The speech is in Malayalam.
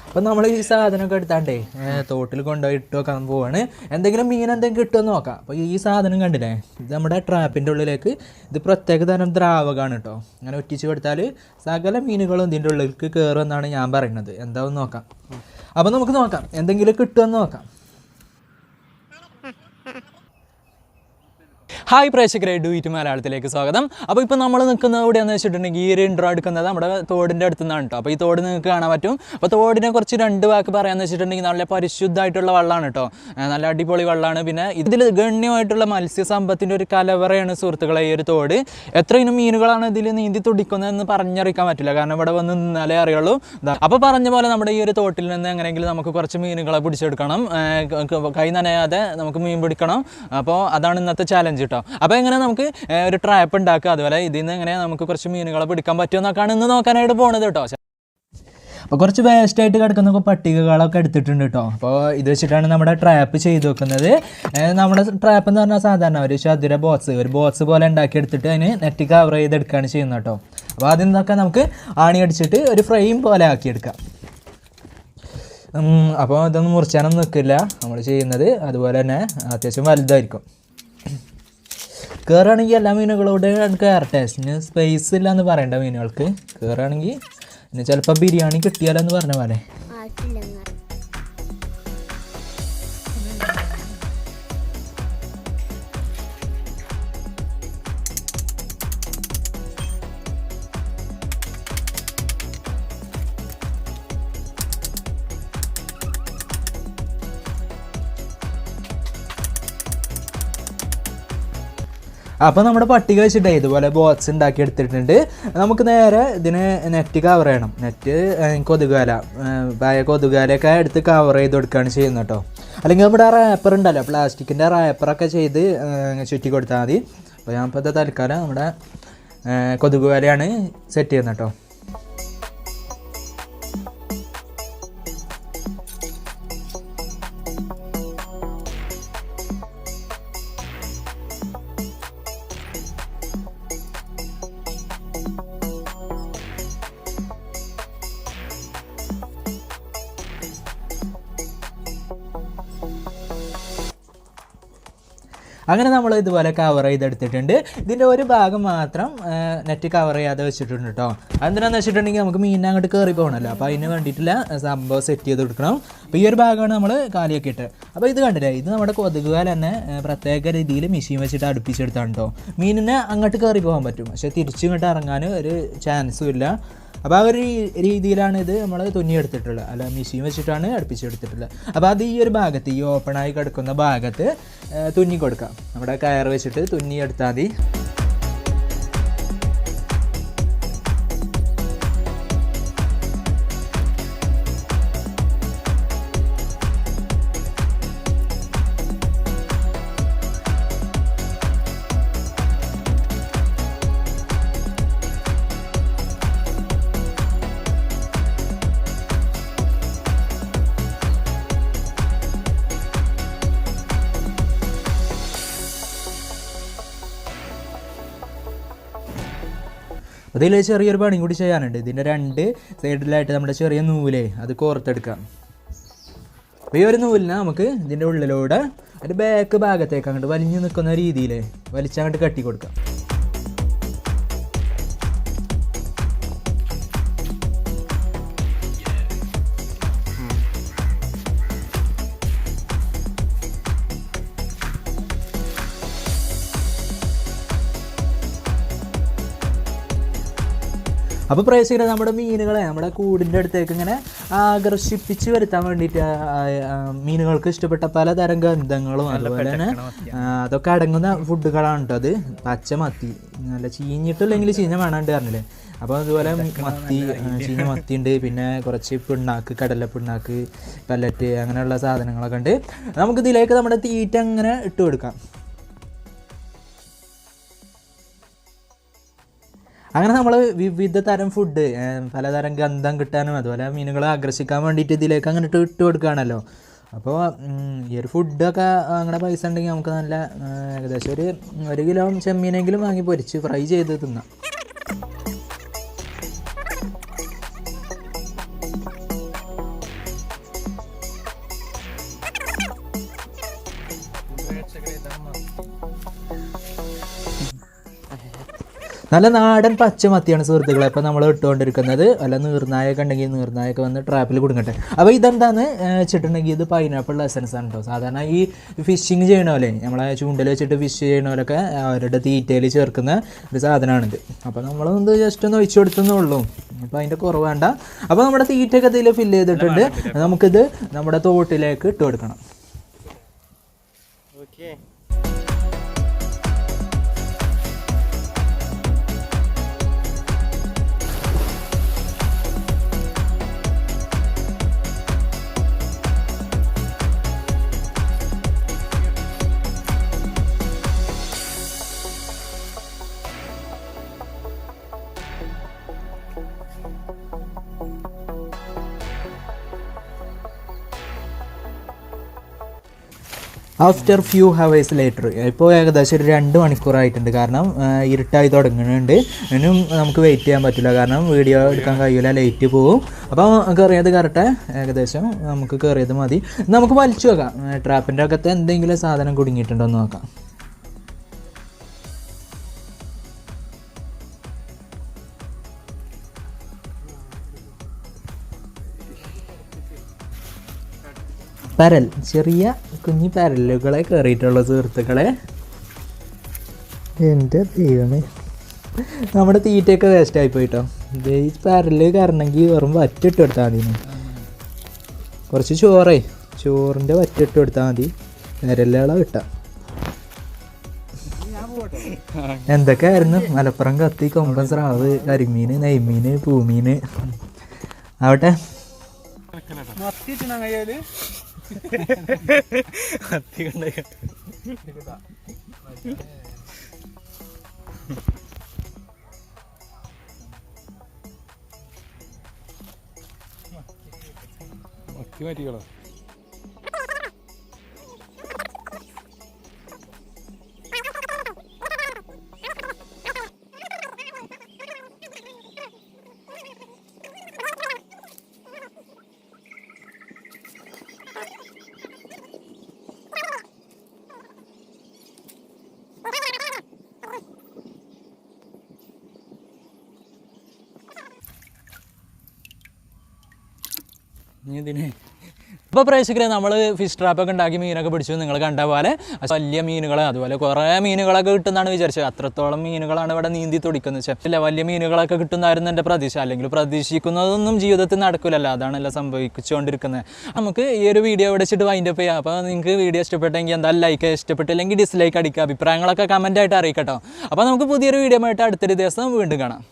അപ്പോൾ നമ്മൾ ഈ സാധനമൊക്കെ എടുത്താണ്ടേ തോട്ടിൽ കൊണ്ടുപോയി ഇട്ട് വെക്കാൻ പോവാണ്. എന്തെങ്കിലും മീൻ എന്തെങ്കിലും കിട്ടുമെന്ന് നോക്കാം. അപ്പോൾ ഈ സാധനം കണ്ടില്ലേ, ഇത് നമ്മുടെ ട്രാപ്പിൻ്റെ ഉള്ളിലേക്ക് ഇത് പ്രത്യേക തരം ദ്രാവകമാണ് കേട്ടോ. അങ്ങനെ ഒറ്റിച്ച് കൊടുത്താൽ സകല മീനുകളും ഇതിൻ്റെ ഉള്ളിലേക്ക് കയറുമെന്നാണ് ഞാൻ പറയുന്നത്. എന്താണെന്ന് നോക്കാം. അപ്പോൾ നമുക്ക് നോക്കാം എന്തെങ്കിലും കിട്ടുമെന്ന് നോക്കാം. ഹായ് പ്രേക്ഷകരെ, ഡു ഇറ്റ് മലയാളത്തിലേക്ക് സ്വാഗതം. അപ്പോൾ ഇപ്പോൾ നമ്മൾ നിൽക്കുന്നത് എവിടെയാണെന്ന് വെച്ചിട്ടുണ്ടെങ്കിൽ ഈ ഒരു ഇൻട്രോ എടുക്കുന്നത് നമ്മുടെ തോടിൻ്റെ അടുത്ത് നിന്നാണ് കേട്ടോ. അപ്പോൾ ഈ തോട് നിങ്ങൾക്ക് കാണാൻ പറ്റും. അപ്പോൾ തോടിനെ കുറിച്ച് രണ്ട് വാക്ക് പറയാമെന്ന് വെച്ചിട്ടുണ്ടെങ്കിൽ നല്ല പരിശുദ്ധമായിട്ടുള്ള വെള്ളമാണ് കേട്ടോ. നല്ല അടിപൊളി വെള്ളമാണ്. പിന്നെ ഇതിൽ ഗണ്യമായിട്ടുള്ള മത്സ്യസമ്പത്തിൻ്റെ ഒരു കലവറയാണ് സുഹൃത്തുക്കളെ ഈ ഒരു തോട്. എത്ര ഇനം മീനുകളാണ് ഇതിൽ നീന്തി തുടിക്കുന്നതെന്ന് പറഞ്ഞറിയിക്കാൻ പറ്റില്ല, കാരണം ഇവിടെ വന്ന് നിന്നാലേ അറിയുള്ളൂ. അപ്പോൾ പറഞ്ഞ പോലെ നമ്മുടെ ഈ ഒരു തോട്ടിൽ നിന്ന് എങ്ങനെയെങ്കിലും നമുക്ക് കുറച്ച് മീനുകളെ പിടിച്ചെടുക്കണം, കൈ നനയാതെ നമുക്ക് മീൻ പിടിക്കണം. അപ്പോൾ അതാണ് ഇന്നത്തെ ചാലഞ്ച് കേട്ടോ. അപ്പോൾ എങ്ങനെ നമുക്ക് ഒരു ട്രാപ്പ് ഉണ്ടാക്കുക, അതുപോലെ ഇതിൽ നിന്ന് എങ്ങനെ നമുക്ക് കുറച്ച് മീനുകളെ പിടിക്കാൻ പറ്റുമെന്നൊക്കെയാണ് ഇന്ന് നോക്കാനായിട്ട് പോകുന്നത് കേട്ടോ. അപ്പോൾ കുറച്ച് വേസ്റ്റായിട്ട് കിടക്കുന്ന പട്ടികകളൊക്കെ എടുത്തിട്ടുണ്ട് കേട്ടോ. അപ്പോൾ ഇത് വെച്ചിട്ടാണ് നമ്മുടെ ട്രാപ്പ് ചെയ്ത് വെക്കുന്നത്. നമ്മുടെ ട്രാപ്പ് എന്ന് പറഞ്ഞാൽ സാധാരണ ഒരു ചതുര ഒരു ബോക്സ് പോലെ ഉണ്ടാക്കിയെടുത്തിട്ട് അതിന് നെറ്റ് കവർ ചെയ്തെടുക്കുകയാണ് ചെയ്യുന്നത് കേട്ടോ. അപ്പോൾ ആദ്യം ഇതൊക്കെ നമുക്ക് ആണി അടിച്ചിട്ട് ഒരു ഫ്രെയിം പോലെ ആക്കിയെടുക്കാം. അപ്പോൾ ഇതൊന്നും മുറിച്ചാനൊന്നും നിൽക്കില്ല നമ്മൾ ചെയ്യുന്നത്. അതുപോലെ തന്നെ അത്യാവശ്യം വലുതായിരിക്കും. കയറുകയാണെങ്കിൽ എല്ലാ മീനുകളോട് കയറട്ടെ. പിന്നെ സ്പേസ് ഇല്ല എന്ന് പറയണ്ട മീനുകൾക്ക്. കയറുകയാണെങ്കിൽ പിന്നെ ചിലപ്പോൾ ബിരിയാണി കിട്ടിയാലോ എന്ന് പറഞ്ഞ പോലെ. അപ്പോൾ നമ്മുടെ പട്ടിക വെച്ചിട്ടേ ഇതുപോലെ ബോക്സ് ഉണ്ടാക്കി എടുത്തിട്ടുണ്ട്. നമുക്ക് നേരെ ഇതിന് നെറ്റ് കവർ ചെയ്യണം. നെറ്റ് കൊതുകുവല, പഴയ കൊതുകുവലയൊക്കെ എടുത്ത് കവർ ചെയ്ത് കൊടുക്കുകയാണ് ചെയ്യുന്നത് കേട്ടോ. അല്ലെങ്കിൽ നമ്മുടെ റാപ്പർ ഉണ്ടല്ലോ, പ്ലാസ്റ്റിക്കിൻ്റെ റാപ്പറൊക്കെ ചെയ്ത് ചുറ്റി കൊടുത്താൽ മതി. അപ്പോൾ ഞാൻ ഇപ്പോൾ തൽക്കാലം നമ്മുടെ കൊതുകുവലയാണ് സെറ്റ് ചെയ്യുന്നത് കേട്ടോ. അങ്ങനെ നമ്മൾ ഇതുപോലെ കവർ ചെയ്തെടുത്തിട്ടുണ്ട്. ഇതിൻ്റെ ഒരു ഭാഗം മാത്രം നെറ്റ് കവർ ചെയ്യാതെ വെച്ചിട്ടുണ്ട് കേട്ടോ. അതെന്തിനാന്ന് വെച്ചിട്ടുണ്ടെങ്കിൽ നമുക്ക് മീനിനെ അങ്ങോട്ട് കയറി പോകണമല്ലോ. അപ്പോൾ അതിന് വേണ്ടിയിട്ടുള്ള സംഭവം സെറ്റ് ചെയ്ത് കൊടുക്കണം. അപ്പോൾ ഈ ഒരു ഭാഗമാണ് നമ്മൾ കാലിയൊക്കെ ഇട്ട്. അപ്പോൾ ഇത് കണ്ടില്ലേ, ഇത് നമ്മുടെ കൊതുകുകാൽ തന്നെ പ്രത്യേക രീതിയിൽ മെഷീൻ വെച്ചിട്ട് അടുപ്പിച്ചെടുത്താണ് കേട്ടോ. മീനിനെ അങ്ങോട്ട് കയറി പോകാൻ പറ്റും, പക്ഷേ തിരിച്ചിങ്ങോട്ട് ഇറങ്ങാൻ ഒരു ചാൻസും ഇല്ല. അപ്പോൾ ആ ഒരു രീതിയിലാണ് ഇത് നമ്മൾ തുന്നിയെടുത്തിട്ടുള്ളത്, അല്ല മെഷീൻ വെച്ചിട്ടാണ് അടുപ്പിച്ചെടുത്തിട്ടുള്ളത്. അപ്പോൾ അത് ഈ ഒരു ഭാഗത്ത്, ഈ ഓപ്പണായി കിടക്കുന്ന ഭാഗത്ത് തുന്നി കൊടുക്കാം. നമ്മുടെ കയർ വെച്ചിട്ട് തുന്നിയെടുത്താൽ മതി. അതിൽ ചെറിയൊരു പണി കൂടി ചെയ്യാനുണ്ട്. ഇതിൻ്റെ രണ്ട് സൈഡിലായിട്ട് നമ്മുടെ ചെറിയ നൂലേ അത് കോർത്തെടുക്കാം. അപ്പോൾ ഈ ഒരു നൂലിനെ നമുക്ക് ഇതിൻ്റെ ഉള്ളിലൂടെ ഒരു ബാക്ക് ഭാഗത്തേക്ക് അങ്ങോട്ട് വലിഞ്ഞ് നിൽക്കുന്ന രീതിയിൽ വലിച്ചങ്ങോട്ട് കെട്ടി കൊടുക്കാം. അപ്പോൾ പ്രേക്ഷകരെ, നമ്മുടെ മീനുകളെ നമ്മുടെ കൂടിൻ്റെ അടുത്തേക്ക് ഇങ്ങനെ ആകർഷിപ്പിച്ച് വരുത്താൻ വേണ്ടിയിട്ട് മീനുകൾക്ക് ഇഷ്ടപ്പെട്ട പലതരം ഗന്ധങ്ങളും അതുപോലെ തന്നെ അതൊക്കെ അടങ്ങുന്ന ഫുഡുകളാണ് കേട്ടോ. അത് പച്ചമത്തി, നല്ല ചീഞ്ഞിട്ടില്ലെങ്കിൽ ചീഞ്ഞ വേണാണ്ട് പറഞ്ഞില്ലേ. അപ്പോൾ അതുപോലെ ചീഞ്ഞ മത്തി ഉണ്ട്, പിന്നെ കുറച്ച് പിണ്ണാക്ക്, കടല പിണ്ണാക്ക്, പല്ലറ്റ്, അങ്ങനെയുള്ള സാധനങ്ങളൊക്കെ ഉണ്ട്. നമുക്കിതിലേക്ക് നമ്മുടെ തീറ്റ അങ്ങനെ ഇട്ട് കൊടുക്കാം. അങ്ങനെ നമ്മൾ വിവിധ തരം ഫുഡ്, പലതരം ഗന്ധം കിട്ടാനും അതുപോലെ മീനുകളെ ആകർഷിക്കാൻ വേണ്ടിയിട്ട് ഇതിലേക്ക് അങ്ങനെ ഇട്ട് കൊടുക്കുകയാണല്ലോ. അപ്പോൾ ഈ ഒരു ഫുഡൊക്കെ അങ്ങനെ പൈസ ഉണ്ടെങ്കിൽ നമുക്ക് നല്ല ഏകദേശം ഒരു കിലോ ചെമ്മീനെങ്കിലും വാങ്ങി പൊരിച്ച് ഫ്രൈ ചെയ്ത് തിന്നാം. നല്ല നാടൻ പച്ചമത്തിയാണ് സുഹൃത്തുക്കളെ അപ്പോൾ നമ്മൾ ഇട്ടുകൊണ്ടിരിക്കുന്നത്. അല്ല നീർനായൊക്കെ ഉണ്ടെങ്കിൽ നീർനായൊക്കെ വന്ന് ട്രാപ്പിൽ കൊടുക്കട്ടെ. അപ്പോൾ ഇതെന്താന്ന് വെച്ചിട്ടുണ്ടെങ്കിൽ ഇത് പൈനാപ്പിൾ എസൻസ് ആണ് കേട്ടോ. സാധാരണ ഈ ഫിഷിങ് ചെയ്യണ പോലെ നമ്മളെ ചൂണ്ടൽ വെച്ചിട്ട് ഫിഷ് ചെയ്യണവരൊക്കെ അവരുടെ തീറ്റയിൽ ചേർക്കുന്ന ഒരു സാധനമാണിത്. അപ്പോൾ നമ്മളൊന്ന് ജസ്റ്റ് ഒന്ന് ഒഴിച്ചു കൊടുത്തേ ഉള്ളൂ. അപ്പോൾ അതിൻ്റെ കുറവ് വേണ്ട. അപ്പോൾ നമ്മുടെ തീറ്റയൊക്കെ ഇതിൽ ഫില്ല് ചെയ്തിട്ടുണ്ട്. നമുക്കിത് നമ്മുടെ തോട്ടിലേക്ക് ഇട്ട് കൊടുക്കണം. Okay. After few hours later, ഇപ്പോൾ ഏകദേശം ഒരു 2 മണിക്കൂറായിട്ടുണ്ട്. കാരണം ഇരുട്ടായി തുടങ്ങുന്നുണ്ട്. ഇനിയും നമുക്ക് വെയിറ്റ് ചെയ്യാൻ പറ്റില്ല, കാരണം വീഡിയോ എടുക്കാൻ കഴിയില്ല, ലൈറ്റ് പോവും. അപ്പോൾ കയറിയത് കറക്റ്റ് ഏകദേശം നമുക്ക് കയറിയത് മതി. നമുക്ക് വലിച്ചു നോക്കാം ട്രാപ്പിൻ്റെ അകത്ത് എന്തെങ്കിലും സാധനം കുടുങ്ങിയിട്ടുണ്ടോ എന്ന് നോക്കാം. പരൽ, ചെറിയ കുഞ്ഞു പരലുകളെ കയറിയിട്ടുള്ള സുഹൃത്തുക്കളെ. എൻ്റെ ദൈവമേ, നമ്മുടെ തീറ്റയൊക്കെ വേസ്റ്റായി പോയിട്ടോ. ഇത് ഈ പരല് കയറണമെങ്കിൽ വെറും വറ്റിട്ട് കൊടുത്താൽ മതി. കുറച്ച് ചോറിൻ്റെ വറ്റിട്ട് കൊടുത്താൽ മതി, പരലുകളെ കിട്ടാം. എന്തൊക്കെയായിരുന്നു മലപ്പുറം കത്തി, കൊമ്പൻ സ്രാവ്, കരിമീൻ, നെയ്മീൻ, പൂമീൻ ആവട്ടെ. മാറ്റിക്കളോ. ഇപ്പോൾ പ്രേക്ഷകരെ നമ്മൾ ഫിഷ് ട്രാപ്പൊക്കെ ഉണ്ടാക്കി മീനൊക്കെ പിടിച്ചു, നിങ്ങൾ കണ്ട പോലെ വലിയ മീനുകൾ, അതുപോലെ കുറേ മീനുകളൊക്കെ കിട്ടുന്നതാണ് വിചാരിച്ചത്. അത്രത്തോളം മീനുകളാണ് ഇവിടെ നീന്തി തുടിക്കുന്നത്. പക്ഷേ വലിയ മീനുകളൊക്കെ കിട്ടുന്നതായിരുന്നു എൻ്റെ പ്രതീക്ഷ. അല്ലെങ്കിൽ പ്രതീക്ഷിക്കുന്നതൊന്നും ജീവിതത്തിൽ നടക്കില്ലല്ലോ, അതാണല്ലോ സംഭവിച്ചുകൊണ്ടിരിക്കുന്നത്. നമുക്ക് ഈ ഒരു വീഡിയോ ഇവിടെ വെച്ചിട്ട് വൈൻഡപ്പ് ചെയ്യാം. അപ്പോൾ നിങ്ങൾക്ക് വീഡിയോ ഇഷ്ടപ്പെട്ടെങ്കിൽ എന്തായാലും ലൈക്ക്, ഇഷ്ടപ്പെട്ടില്ലെങ്കിൽ ഡിസ്ലൈക്ക് അടിക്കുക. അഭിപ്രായങ്ങളൊക്കെ കമൻറ്റായിട്ട് അറിയിക്കട്ടോ. അപ്പോൾ നമുക്ക് പുതിയൊരു വീഡിയോ ആയിട്ട് അടുത്തൊരു ദിവസം വീണ്ടും കാണാം.